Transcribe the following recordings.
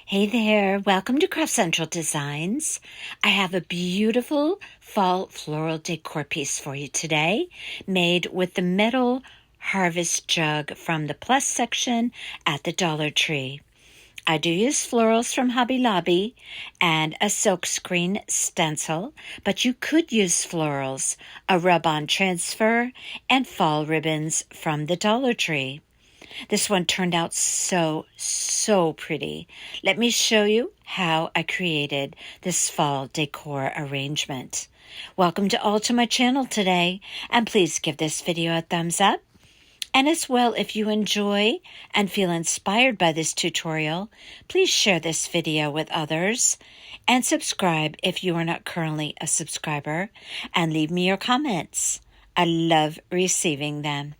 Hey there, welcome to Craft Central Designs. I have a beautiful fall floral decor piece for you today, made with the metal harvest jug from the plus section at the Dollar Tree. I do use florals from Hobby Lobby and a silkscreen stencil, but you could use florals, a rub-on transfer, and fall ribbons from the Dollar Tree. This one turned out so pretty. Let me show you how I created this fall decor arrangement. Welcome to all to my channel today, and please give this video a thumbs up. And as well, if you enjoy and feel inspired by this tutorial, please share this video with others and subscribe if you are not currently a subscriber, and leave me your comments. I love receiving them.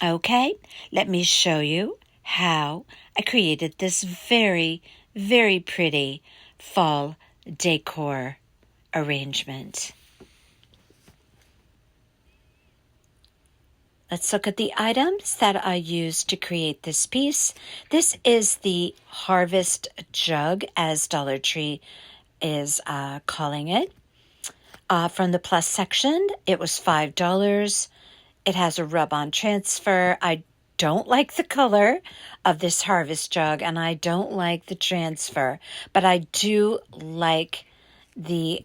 Okay, let me show you how I created this very pretty fall decor arrangement. Let's look at the items that I used to create this piece. This is the Harvest Jug, as Dollar Tree is calling it. From the plus section, it was $5. It has a rub-on transfer. I don't like the color of this Harvest Jug, and I don't like the transfer, but I do like the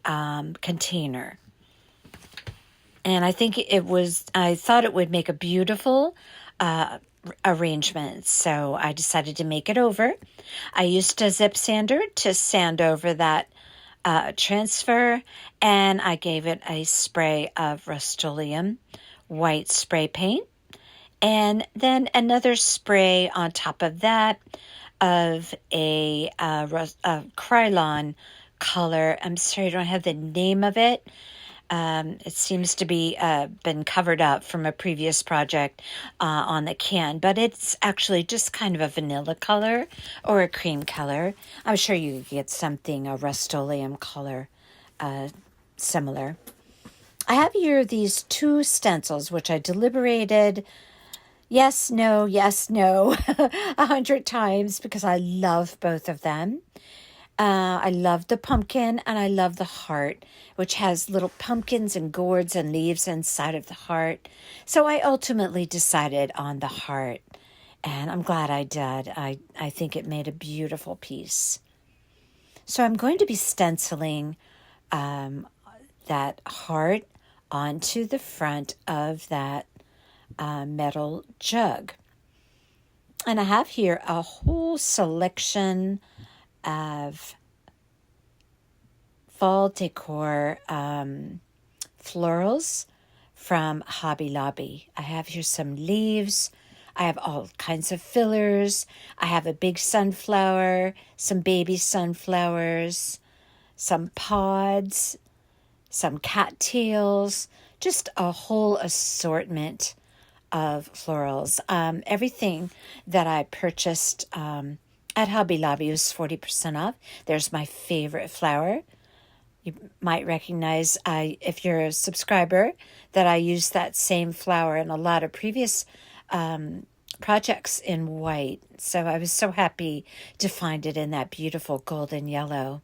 container. And I think I thought it would make a beautiful arrangement, so I decided to make it over. I used a zip sander to sand over that transfer, and I gave it a spray of Rust-Oleum white spray paint, and then another spray on top of that of a Krylon color. I'm sorry, I don't have the name of it. It seems to be been covered up from a previous project on the can, but it's actually just kind of a vanilla color or a cream color. I'm sure you could get something, a Rust-Oleum color similar. I have here these two stencils, which I deliberated yes, no, 100 times because I love both of them. I love the pumpkin and I love the heart, which has little pumpkins and gourds and leaves inside of the heart. So I ultimately decided on the heart, and I'm glad I did. I think it made a beautiful piece. So I'm going to be stenciling that heart onto the front of that metal jug. And I have here a whole selection of fall decor florals from Hobby Lobby. I have here some leaves. I have all kinds of fillers. I have a big sunflower, some baby sunflowers, some pods, some cattails, just a whole assortment of florals. Everything that I purchased at Hobby Lobby was 40% off. There's my favorite flower. You might recognize, if you're a subscriber, that I used that same flower in a lot of previous projects in white. So I was so happy to find it in that beautiful golden yellow.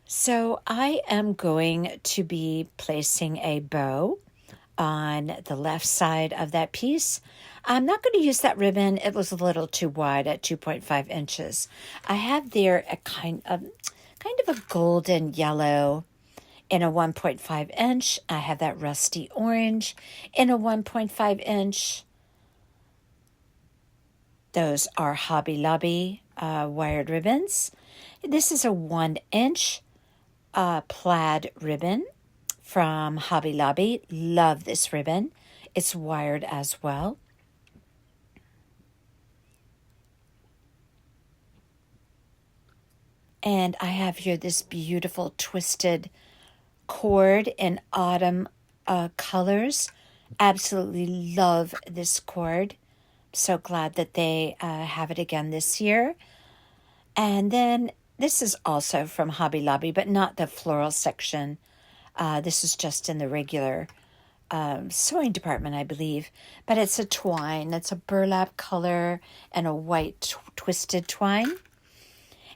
So I am going to be placing a bow on the left side of that piece. I'm not going to use that ribbon. It was a little too wide at 2.5 inches. I have there a kind of a golden yellow in a 1.5 inch. I have that rusty orange in a 1.5 inch. Those are Hobby Lobby wired ribbons. This is a 1 inch plaid ribbon from Hobby Lobby. Love this ribbon. It's wired as well. And I have here this beautiful twisted cord in autumn colors. Absolutely love this cord. So glad that they have it again this year. And then this is also from Hobby Lobby, but not the floral section. This is just in the regular sewing department, I believe. But it's a twine. It's a burlap color and a white twisted twine.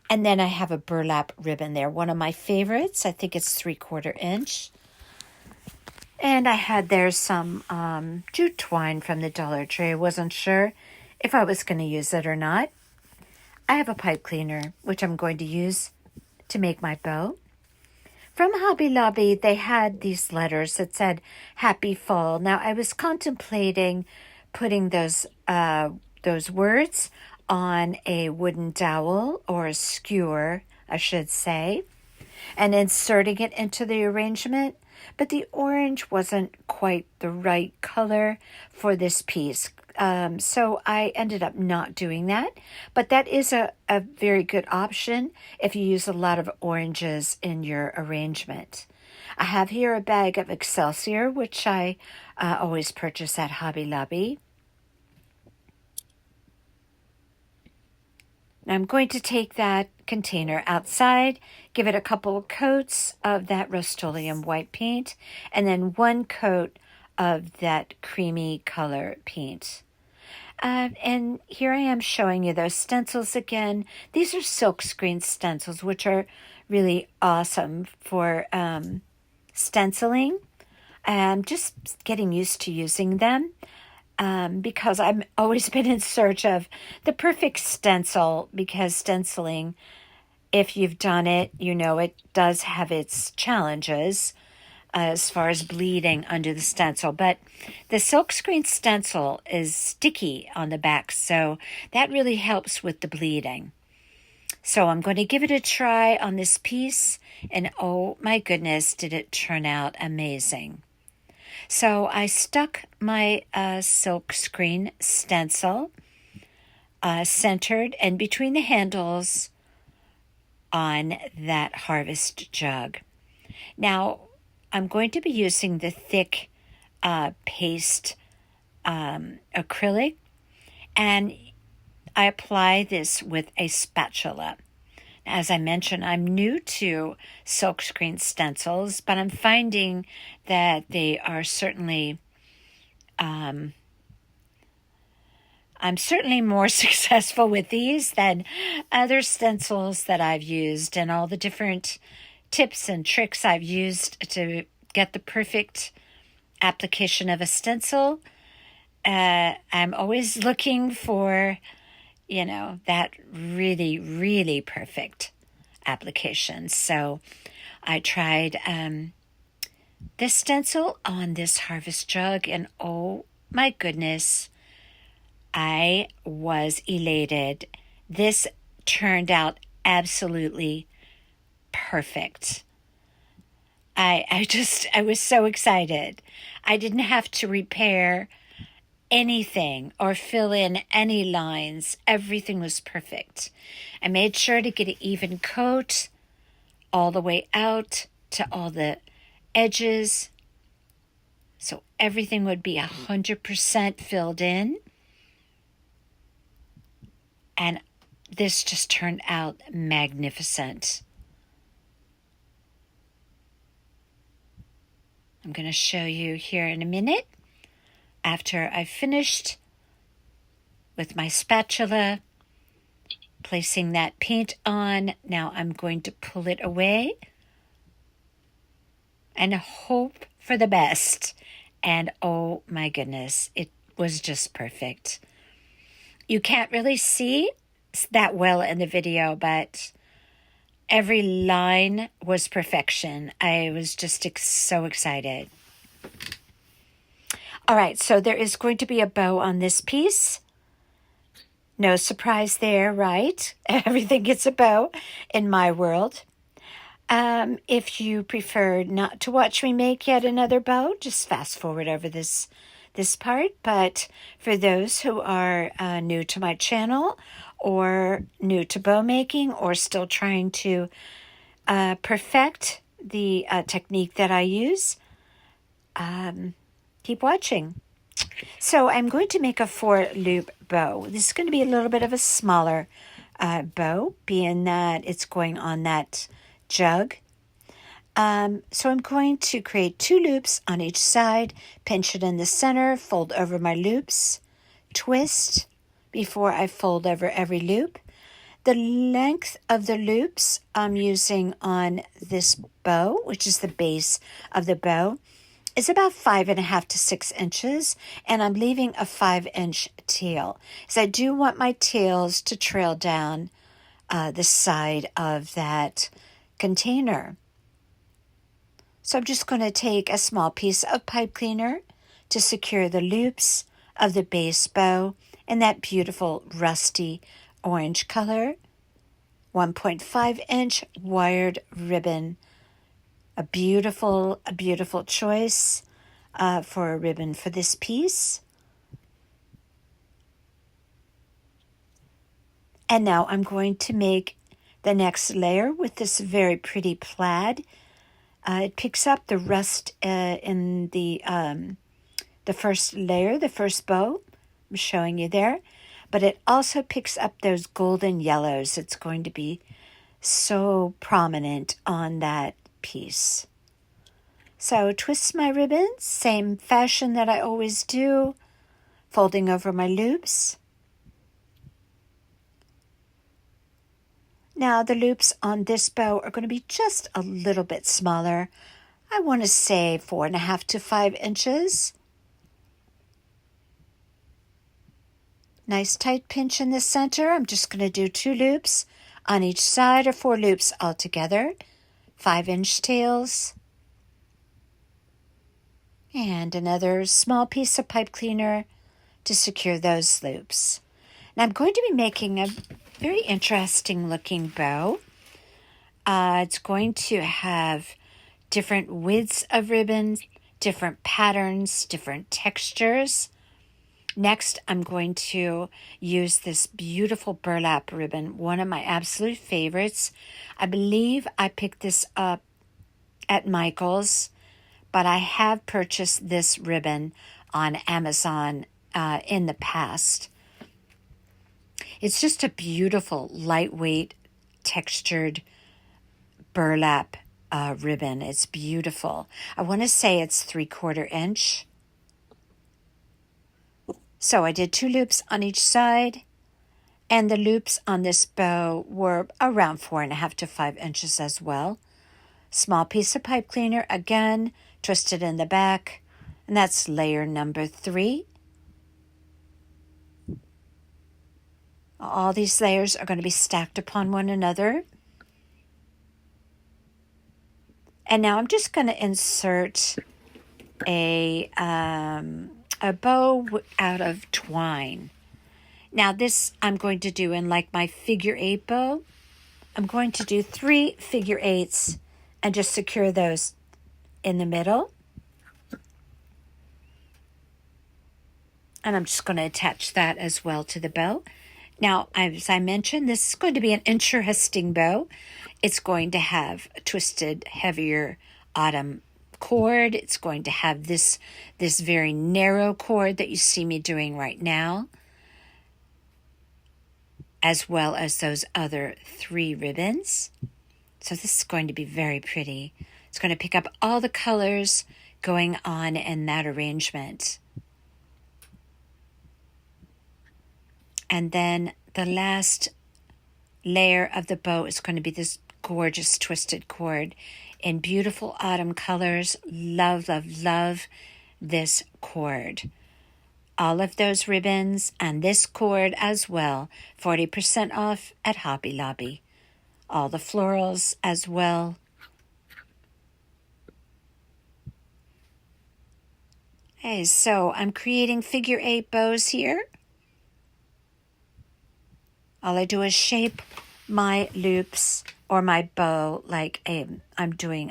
And then I have a burlap ribbon there. One of my favorites. I think it's 3/4 inch. And I had there some jute twine from the Dollar Tree. I wasn't sure if I was going to use it or not. I have a pipe cleaner, which I'm going to use to make my bow. From Hobby Lobby, they had these letters that said, Happy Fall. Now, I was contemplating putting those words on a wooden dowel or a skewer, I should say, and inserting it into the arrangement, but the orange wasn't quite the right color for this piece. So I ended up not doing that, but that is a very good option if you use a lot of oranges in your arrangement. I have here a bag of Excelsior, which I always purchase at Hobby Lobby. Now I'm going to take that container outside, give it a couple of coats of that Rust-Oleum white paint, and then one coat of that creamy color paint. And here I am showing you those stencils again. These are silkscreen stencils, which are really awesome for stenciling. I'm just getting used to using them. Because I've always been in search of the perfect stencil, because stenciling, if you've done it, you know it does have its challenges as far as bleeding under the stencil. But the silkscreen stencil is sticky on the back, so that really helps with the bleeding. So I'm going to give it a try on this piece, and oh my goodness, did it turn out amazing. So I stuck my silk screen stencil centered and between the handles on that harvest jug. Now, I'm going to be using the thick paste acrylic, and I apply this with a spatula. As I mentioned, I'm new to silkscreen stencils, but I'm finding that they are certainly, I'm certainly more successful with these than other stencils that I've used, and all the different tips and tricks I've used to get the perfect application of a stencil. I'm always looking for that really, really perfect application. So I tried this stencil on this harvest jug, and oh my goodness, I was elated. This turned out absolutely perfect. I was so excited. I didn't have to repair anything or fill in any lines. Everything was perfect. I made sure to get an even coat all the way out to all the edges, so everything would be 100% filled in. And this just turned out magnificent. I'm going to show you here in a minute. After I've finished with my spatula, placing that paint on, now I'm going to pull it away and hope for the best. And oh my goodness, it was just perfect. You can't really see that well in the video, but every line was perfection. I was just so excited. All right, so there is going to be a bow on this piece. No surprise there, right? Everything gets a bow in my world. If you prefer not to watch me make yet another bow, just fast forward over this part. But for those who are new to my channel or new to bow making or still trying to perfect the technique that I use, keep watching. So I'm going to make a 4-loop bow. This is going to be a little bit of a smaller bow, being that it's going on that jug. So I'm going to create 2 loops on each side, pinch it in the center, fold over my loops, twist before I fold over every loop. The length of the loops I'm using on this bow, which is the base of the bow, is about 5.5 to 6 inches, and I'm leaving a 5-inch tail, because I do want my tails to trail down the side of that container. So I'm just going to take a small piece of pipe cleaner to secure the loops of the base bow in that beautiful rusty orange color. 1.5-inch wired ribbon. A beautiful choice for a ribbon for this piece. And now I'm going to make the next layer with this very pretty plaid. It picks up the rust in the first layer, the first bow. I'm showing you there. But it also picks up those golden yellows. It's going to be so prominent on that piece. So twist my ribbons, same fashion that I always do, folding over my loops. Now the loops on this bow are going to be just a little bit smaller. I want to say 4.5 to 5 inches. Nice tight pinch in the center. I'm just going to do 2 loops on each side, or 4 loops altogether. 5-inch tails. And another small piece of pipe cleaner to secure those loops. Now I'm going to be making a very interesting looking bow. It's going to have different widths of ribbons, different patterns, different textures. Next, I'm going to use this beautiful burlap ribbon, one of my absolute favorites. I believe I picked this up at Michael's, but I have purchased this ribbon on Amazon in the past. It's just a beautiful, lightweight, textured burlap ribbon. It's beautiful. I want to say it's 3/4 inch. So I did 2 loops on each side, and the loops on this bow were around 4.5 to 5 inches as well. Small piece of pipe cleaner, again, twisted in the back, and that's layer number 3. All these layers are going to be stacked upon one another. And now I'm just going to insert a bow out of twine. Now this I'm going to do in like my figure 8 bow. I'm going to do 3 figure 8s and just secure those in the middle. And I'm just going to attach that as well to the bow. Now, as I mentioned, this is going to be an interesting bow. It's going to have a twisted, heavier autumn cord. It's going to have this very narrow cord that you see me doing right now, as well as those other 3 ribbons. So this is going to be very pretty. It's going to pick up all the colors going on in that arrangement. And then the last layer of the bow is going to be this gorgeous twisted cord in beautiful autumn colors. Love, love, love this cord. All of those ribbons and this cord as well, 40% off at Hobby Lobby. All the florals as well. Okay, so I'm creating figure 8 bows here. All I do is shape my loops or my bow like I'm doing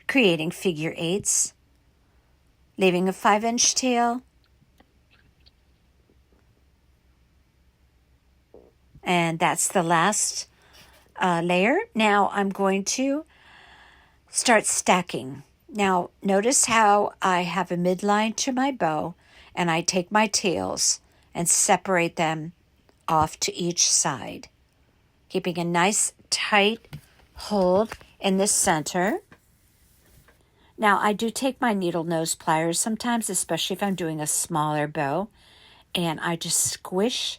creating figure 8s, leaving a 5-inch tail, and that's the last layer. Now I'm going to start stacking. Now notice how I have a midline to my bow, and I take my tails and separate them off to each side, keeping a nice tight hold in the center. Now, I do take my needle nose pliers sometimes, especially if I'm doing a smaller bow, and I just squish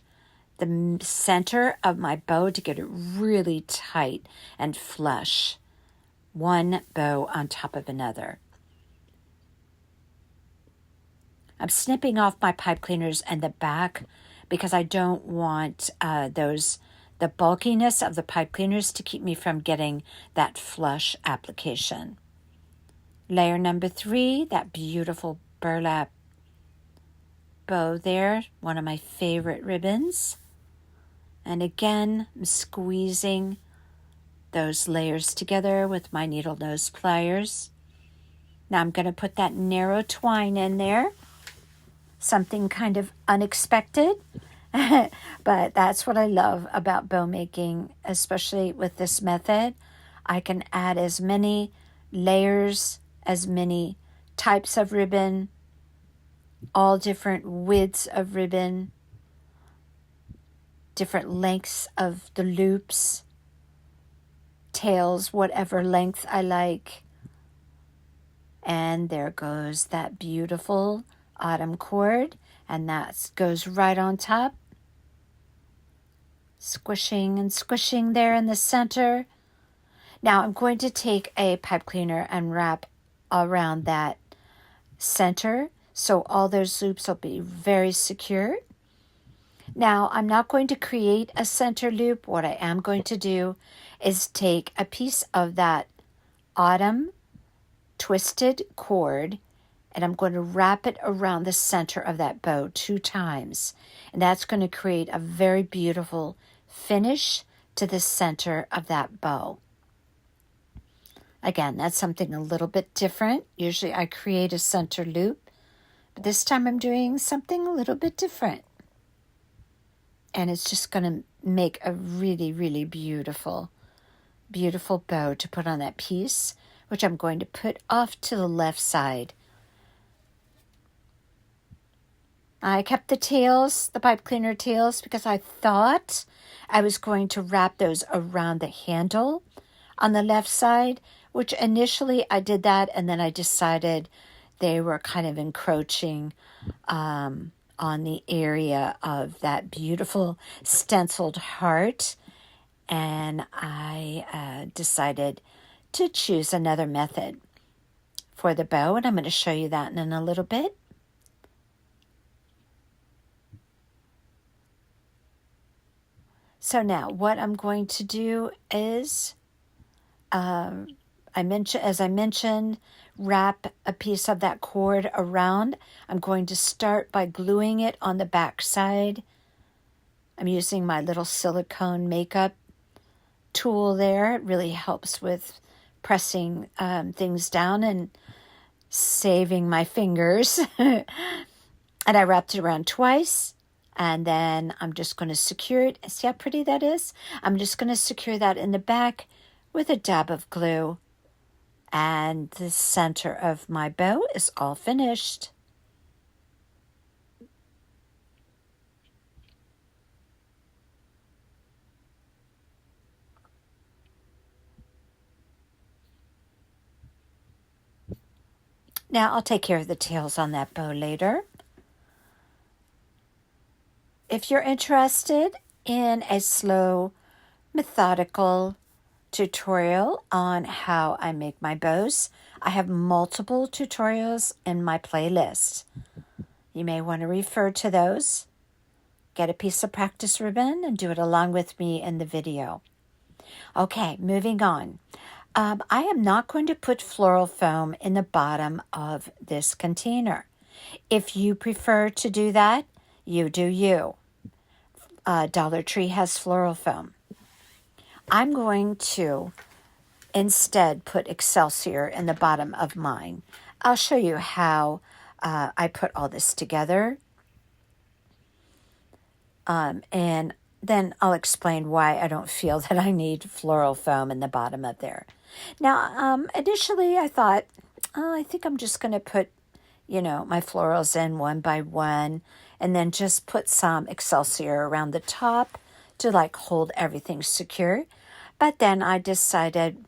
the center of my bow to get it really tight and flush. One bow on top of another. I'm snipping off my pipe cleaners and the back because I don't want the bulkiness of the pipe cleaners to keep me from getting that flush application. Layer number 3, that beautiful burlap bow there, one of my favorite ribbons. And again, I'm squeezing those layers together with my needle nose pliers. Now I'm going to put that narrow twine in there. Something kind of unexpected, but that's what I love about bow making, especially with this method. I can add as many layers, as many types of ribbon, all different widths of ribbon, different lengths of the loops, tails, whatever length I like. And there goes that beautiful autumn cord, and that goes right on top. Squishing and squishing there in the center. Now I'm going to take a pipe cleaner and wrap around that center so all those loops will be very secure. Now I'm not going to create a center loop. What I am going to do is take a piece of that autumn twisted cord, and I'm going to wrap it around the center of that bow 2 times. And that's going to create a very beautiful finish to the center of that bow. Again, that's something a little bit different. Usually I create a center loop, but this time I'm doing something a little bit different. And it's just going to make a really, really beautiful, beautiful bow to put on that piece, which I'm going to put off to the left side. I kept the tails, the pipe cleaner tails, because I thought I was going to wrap those around the handle on the left side, which initially I did that, and then I decided they were kind of encroaching on the area of that beautiful stenciled heart, and I decided to choose another method for the bow, and I'm going to show you that in a little bit. So now what I'm going to do is, as I mentioned, wrap a piece of that cord around. I'm going to start by gluing it on the back side. I'm using my little silicone makeup tool there. It really helps with pressing things down and saving my fingers. And I wrapped it around twice. And then I'm just going to secure it. See how pretty that is? I'm just going to secure that in the back with a dab of glue. And the center of my bow is all finished. Now I'll take care of the tails on that bow later. If you're interested in a slow, methodical tutorial on how I make my bows, I have multiple tutorials in my playlist. You may want to refer to those. Get a piece of practice ribbon and do it along with me in the video. Okay, moving on. I am not going to put floral foam in the bottom of this container. If you prefer to do that, you do you. Dollar Tree has floral foam. I'm going to instead put Excelsior in the bottom of mine. I'll show you how I put all this together. And then I'll explain why I don't feel that I need floral foam in the bottom of there. Now, initially I thought, I think I'm just going to put, my florals in one by one, and then just put some Excelsior around the top to hold everything secure. But then I decided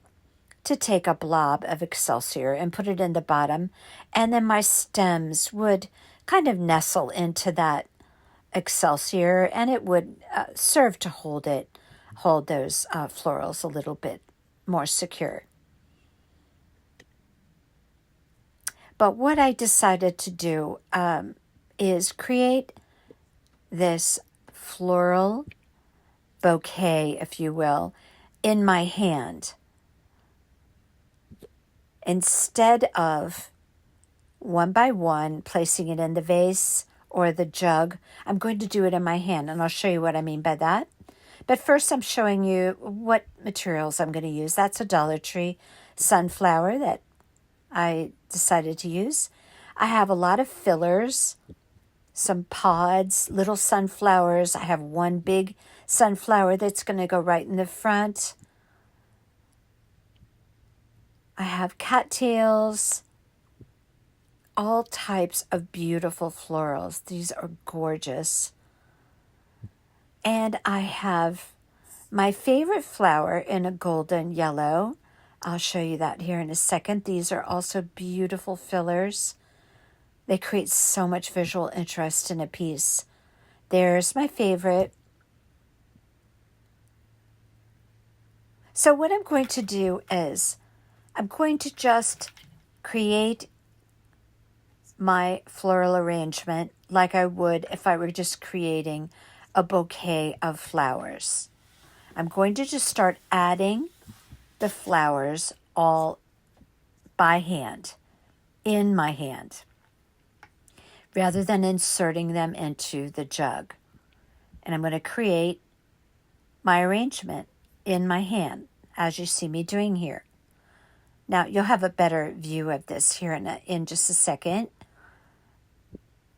to take a blob of Excelsior and put it in the bottom, and then my stems would kind of nestle into that Excelsior, and it would serve to hold those florals a little bit more secure. But what I decided to do is create this floral bouquet, if you will, in my hand. Instead of one by one placing it in the vase or the jug, I'm going to do it in my hand, and I'll show you what I mean by that. But first I'm showing you what materials I'm going to use. That's a Dollar Tree sunflower that I decided to use. I have a lot of fillers, some pods, little sunflowers. I have one big sunflower that's going to go right in the front. I have cattails, all types of beautiful florals. These are gorgeous. And I have my favorite flower in a golden yellow. I'll show you that here in a second. These are also beautiful fillers. They create so much visual interest in a piece. There's my favorite. So what I'm going to do is I'm going to just create my floral arrangement like I would if I were just creating a bouquet of flowers. I'm going to just start adding the flowers all by hand, in my hand, rather than inserting them into the jug. And I'm going to create my arrangement in my hand, as you see me doing here. Now, you'll have a better view of this here in just a second.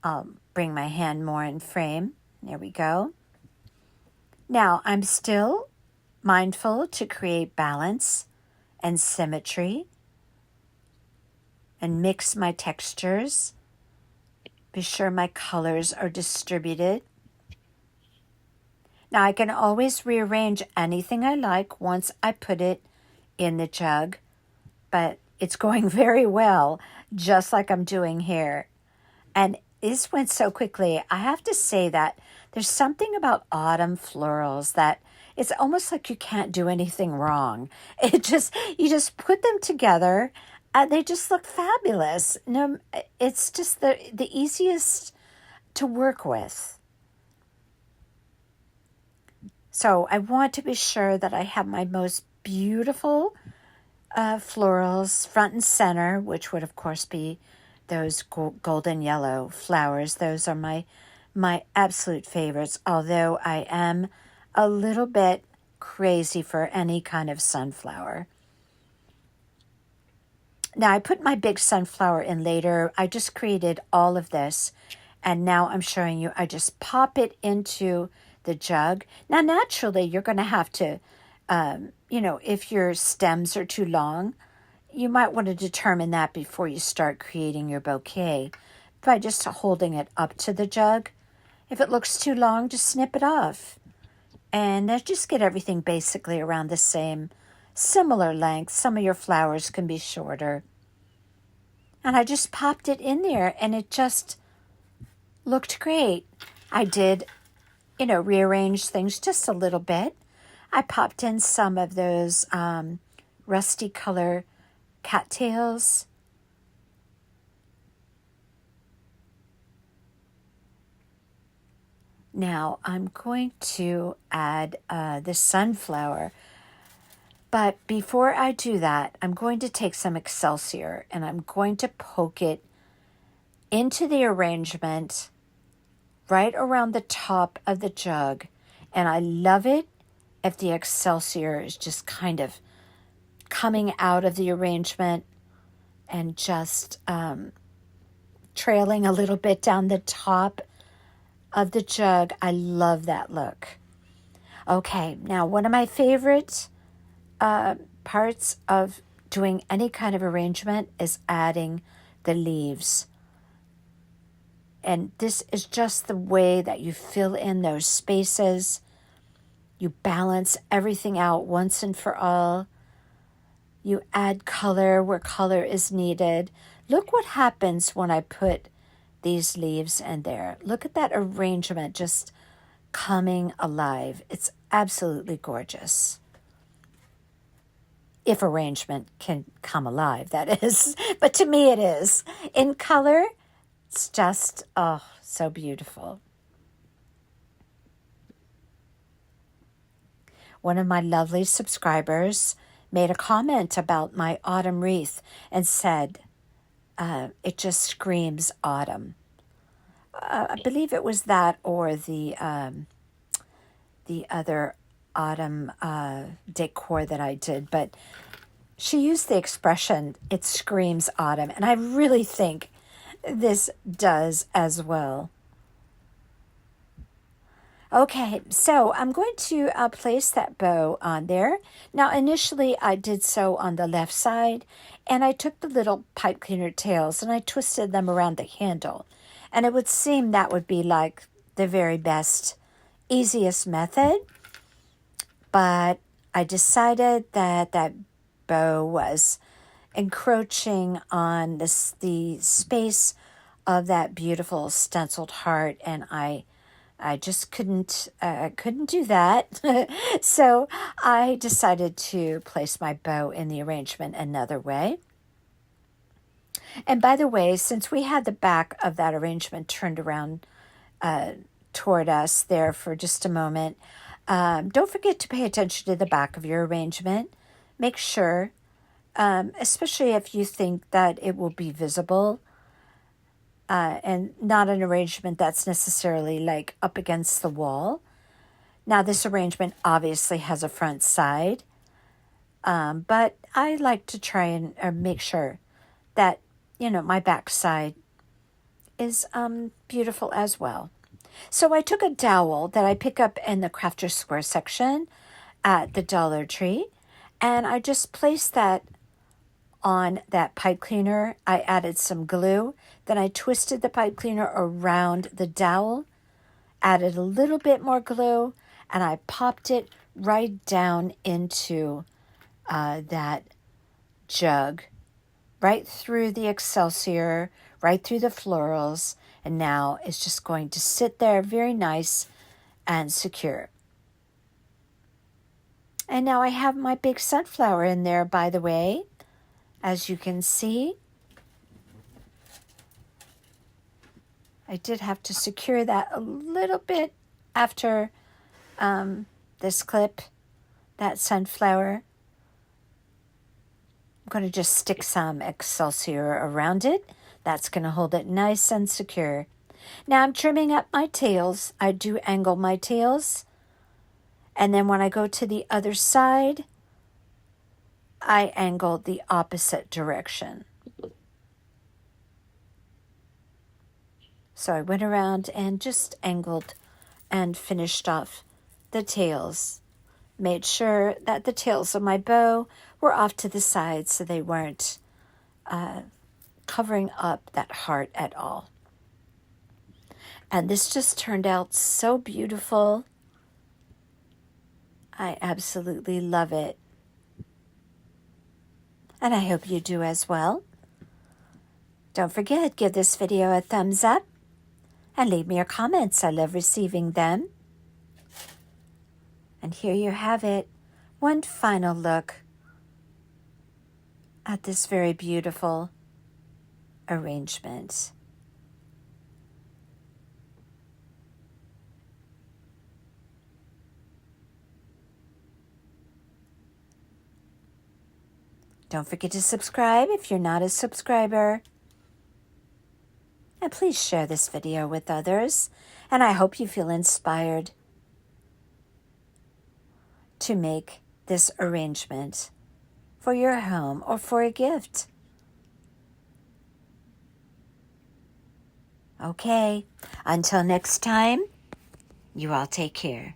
I'll bring my hand more in frame. There we go. Now, I'm still mindful to create balance and symmetry and mix my textures. Be sure my colors are distributed. Now, I can always rearrange anything I like once I put it in the jug, but it's going very well, just like I'm doing here. And this went so quickly. I have to say that there's something about autumn florals that it's almost like you can't do anything wrong. You just put them together and they just look fabulous. No, it's just the easiest to work with. So I want to be sure that I have my most beautiful florals front and center, which would of course be those golden yellow flowers. Those are my absolute favorites, although I am a little bit crazy for any kind of sunflower. Now, I put my big sunflower in later. I just created all of this, and now I'm showing you, I just pop it into the jug. Now, naturally, you're going to have to, if your stems are too long, you might want to determine that before you start creating your bouquet by just holding it up to the jug. If it looks too long, just snip it off. And just get everything basically around the same, similar length. Some of your flowers can be shorter. And I just popped it in there, and it just looked great. I did, rearrange things just a little bit. I popped in some of those rusty color cattails. Now I'm going to add the sunflower. But before I do that, I'm going to take some Excelsior and I'm going to poke it into the arrangement right around the top of the jug. And I love it if the Excelsior is just kind of coming out of the arrangement and just trailing a little bit down the top of the jug. I love that look. Okay, now one of my favorite parts of doing any kind of arrangement is adding the leaves. And this is just the way that you fill in those spaces. You balance everything out once and for all. You add color where color is needed. Look what happens when I put these leaves in there. Look at that arrangement just coming alive. It's absolutely gorgeous. If arrangement can come alive, that is. But to me it is. In color, it's just, oh, so beautiful. One of my lovely subscribers made a comment about my autumn wreath and said, it just screams autumn. I believe it was that or the other autumn decor that I did, but she used the expression, it screams autumn, and I really think this does as well. Okay, so I'm going to place that bow on there. Now, initially, I did so on the left side, and I took the little pipe cleaner tails and I twisted them around the handle. And it would seem that would be like the very best, easiest method. But I decided that that bow was encroaching on the space of that beautiful stenciled heart, and I just couldn't do that. So I decided to place my bow in the arrangement another way. And by the way, since we had the back of that arrangement turned around toward us there for just a moment, don't forget to pay attention to the back of your arrangement. Make sure, especially if you think that it will be visible, and not an arrangement that's necessarily like up against the wall. Now, this arrangement obviously has a front side, but I like to try and make sure that, my back side is beautiful as well. So I took a dowel that I pick up in the Crafter Square section at the Dollar Tree, and I just placed that on that pipe cleaner. I added some glue. Then I twisted the pipe cleaner around the dowel, added a little bit more glue, and I popped it right down into that jug, right through the excelsior, right through the florals, and now it's just going to sit there very nice and secure. And now I have my big sunflower in there, by the way. As you can see, I did have to secure that a little bit after this clip, that sunflower. I'm going to just stick some excelsior around it. That's going to hold it nice and secure. Now I'm trimming up my tails. I do angle my tails. And then when I go to the other side, I angled the opposite direction. So I went around and just angled and finished off the tails. Made sure that the tails of my bow were off to the side so they weren't covering up that heart at all. And this just turned out so beautiful. I absolutely love it. And I hope you do as well. Don't forget, give this video a thumbs up and leave me your comments. I love receiving them. And here you have it. One final look at this very beautiful arrangement. Don't forget to subscribe if you're not a subscriber. And please share this video with others. And I hope you feel inspired to make this arrangement for your home or for a gift. Okay, until next time, you all take care.